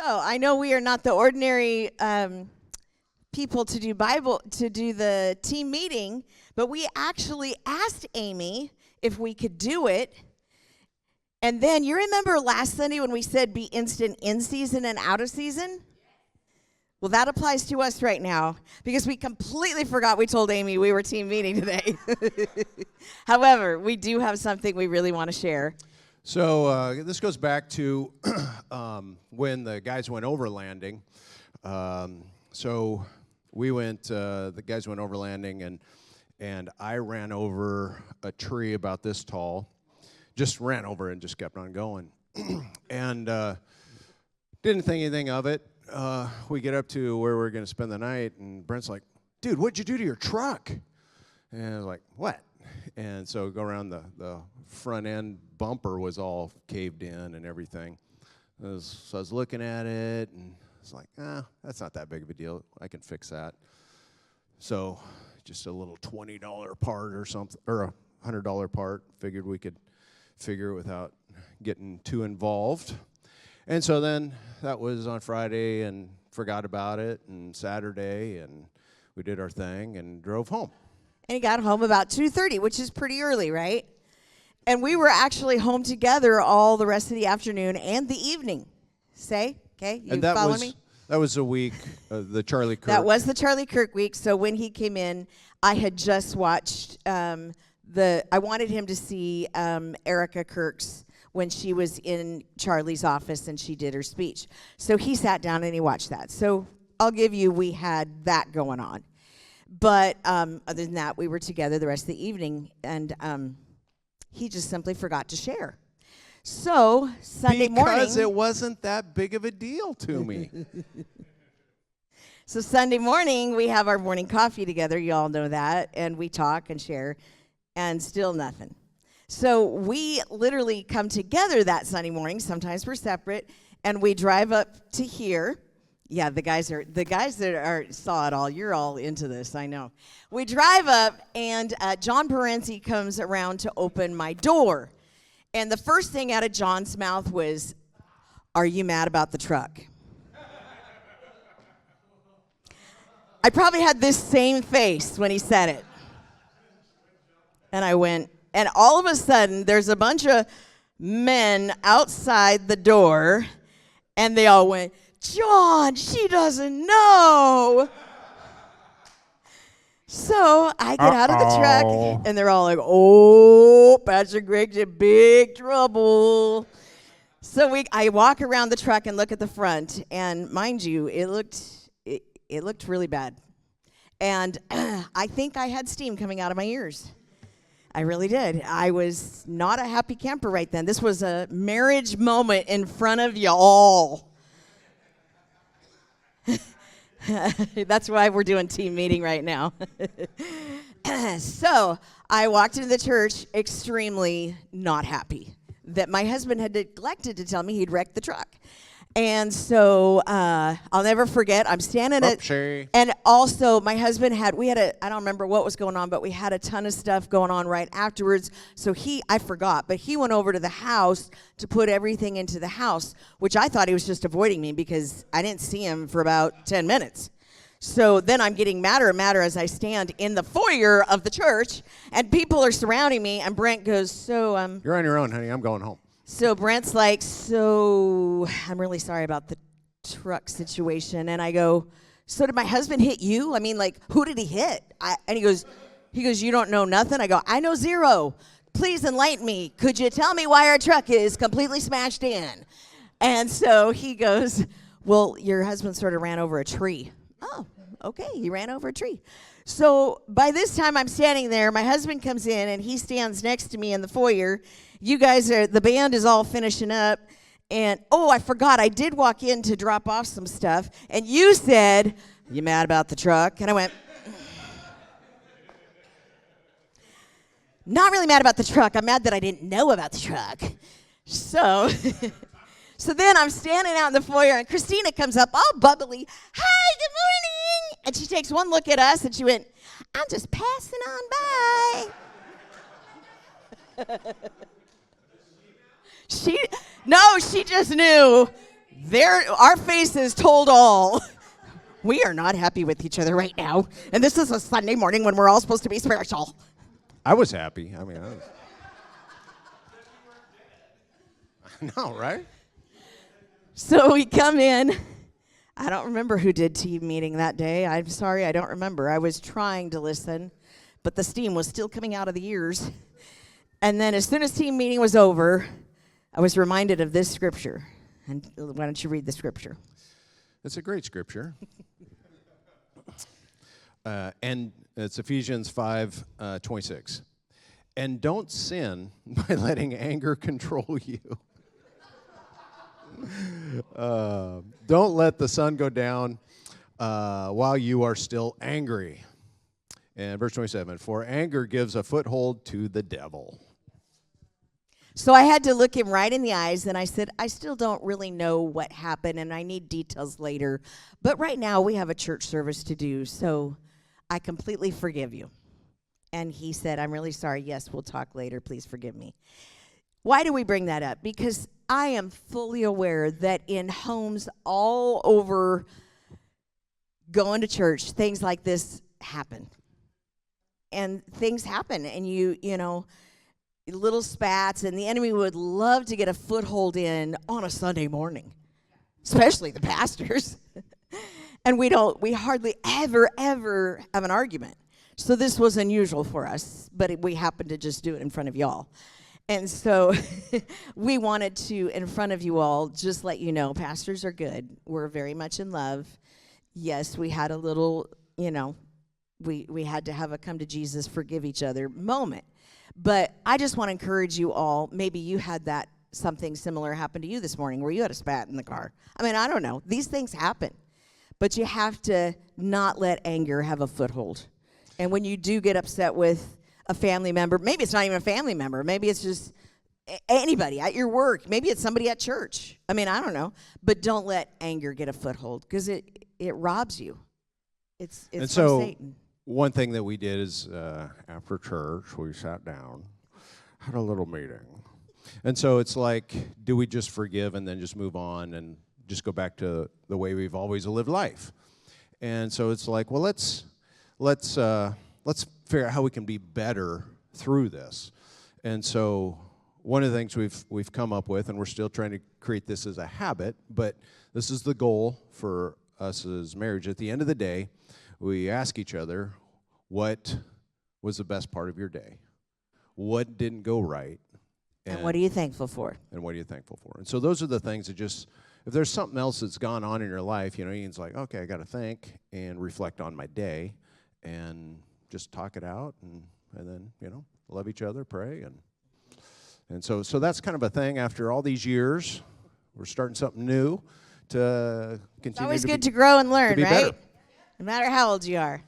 So I know we are not the ordinary people to do the team meeting, but we actually asked Amy if we could do it. And then you remember last Sunday when we said be instant in season and out of season? Well, that applies to us right now because we completely forgot we told Amy we were team meeting today. However, we do have something we really want to share. So this goes back to when the guys went overlanding. So we went, the guys went overlanding, and I ran over a tree about this tall. Just ran over and just kept on going. And didn't think anything of it. We get up to where we're going to spend the night, and Brent's like, dude, what'd you do to your truck? And I was like, what? And so go around the front end bumper was all caved in and everything. So I was looking at it, and I was like, that's not that big of a deal. I can fix that. So just a little $20 part or something, or a $100 part. Figured we could figure it without getting too involved. And so then that was on Friday, and forgot about it, and Saturday, and we did our thing and drove home. And he got home about 2:30, which is pretty early, right? And we were actually home together all the rest of the afternoon and the evening. Okay? You follow me? That was a week, the Charlie Kirk. That was the Charlie Kirk week. So when he came in, I had just watched I wanted him to see Erica Kirk's when she was in Charlie's office and she did her speech. So he sat down and he watched that. So I'll give you, we had that going on. But other than that, we were together the rest of the evening, and he just simply forgot to share. So Sunday morning... Because it wasn't that big of a deal to me. So Sunday morning, we have our morning coffee together. You all know that. And we talk and share, and still nothing. So we literally come together that Sunday morning. Sometimes we're separate, and we drive up to here. Yeah, the guys that saw it all. You're all into this, I know. We drive up, and John Parenzi comes around to open my door. And the first thing out of John's mouth was, "Are you mad about the truck?" I probably had this same face when he said it. And I went, and all of a sudden, there's a bunch of men outside the door, and they all went, "John, she doesn't know." So I get out of the truck, and they're all like, "Oh, Pastor Greg's in big trouble." So I walk around the truck and look at the front, and mind you, it looked really bad. And I think I had steam coming out of my ears. I really did. I was not a happy camper right then. This was a marriage moment in front of y'all. That's why we're doing team meeting right now. So I walked into the church extremely not happy that my husband had neglected to tell me he'd wrecked the truck. And so I'll never forget, I'm standing and also my husband I don't remember what was going on, but we had a ton of stuff going on right afterwards. So I forgot, but he went over to the house to put everything into the house, which I thought he was just avoiding me because I didn't see him for about 10 minutes. So then I'm getting madder and madder as I stand in the foyer of the church, and people are surrounding me, and Brent goes, "You're on your own, honey. I'm going home." So Brent's like, "I'm really sorry about the truck situation." And I go, "So did my husband hit you? I mean, like, who did he hit?" And he goes, "You don't know nothing?" I go, "I know zero. Please enlighten me. Could you tell me why our truck is completely smashed in?" And so he goes, "Well, your husband sort of ran over a tree." "Oh, okay, he ran over a tree." So by this time I'm standing there, my husband comes in and he stands next to me in the foyer. The band is all finishing up. And, I forgot, I did walk in to drop off some stuff. And you said, "You mad about the truck?" And I went, "Not really mad about the truck. I'm mad that I didn't know about the truck." So then I'm standing out in the foyer, and Christina comes up all bubbly. "Hi, good morning." And she takes one look at us, and she went, "I'm just passing on by." She just knew Our faces told all. We are not happy with each other right now. And this is a Sunday morning when we're all supposed to be spiritual. I was happy. I mean, I know, right? So we come in. I don't remember who did team meeting that day. I'm sorry, I don't remember. I was trying to listen, but the steam was still coming out of the ears. And then as soon as team meeting was over, I was reminded of this scripture. And why don't you read the scripture? It's a great scripture. And it's Ephesians 5:26. And don't sin by letting anger control you. Don't let the sun go down while you are still angry. And verse 27, for anger gives a foothold to the devil. So I had to look him right in the eyes, and I said, I still don't really know what happened, and I need details later. But right now, we have a church service to do, so I completely forgive you. And he said, I'm really sorry. Yes, we'll talk later. Please forgive me. Why do we bring that up? Because I am fully aware that in homes all over going to church, things like this happen. And things happen, and you know, little spats, and the enemy would love to get a foothold in on a Sunday morning, especially the pastors. And we hardly ever have an argument. So this was unusual for us, but we happened to just do it in front of y'all. And so we wanted to, in front of you all, just let you know, pastors are good. We're very much in love. Yes, we had a little, you know, we had to have a come to Jesus, forgive each other moment. But I just want to encourage you all, maybe you had something similar happen to you this morning where you had a spat in the car. I mean, I don't know. These things happen. But you have to not let anger have a foothold. And when you do get upset with a family member, maybe it's not even a family member. Maybe it's just anybody at your work. Maybe it's somebody at church. I mean, I don't know. But don't let anger get a foothold because it robs you. It's from Satan. One thing that we did is after church, we sat down, had a little meeting. And so it's like, do we just forgive and then just move on and just go back to the way we've always lived life? And so it's like, well, let's figure out how we can be better through this. And so one of the things we've come up with, and we're still trying to create this as a habit, but this is the goal for us as marriage. At the end of the day, we ask each other, what was the best part of your day? What didn't go right? And what are you thankful for? And what are you thankful for? And so those are the things that just, if there's something else that's gone on in your life, you know, Ian's like, okay, I got to think and reflect on my day and just talk it out and then, you know, love each other, pray. And so that's kind of a thing after all these years. We're starting something new to continue. It's always good to grow and learn, right? Better. No matter how old you are.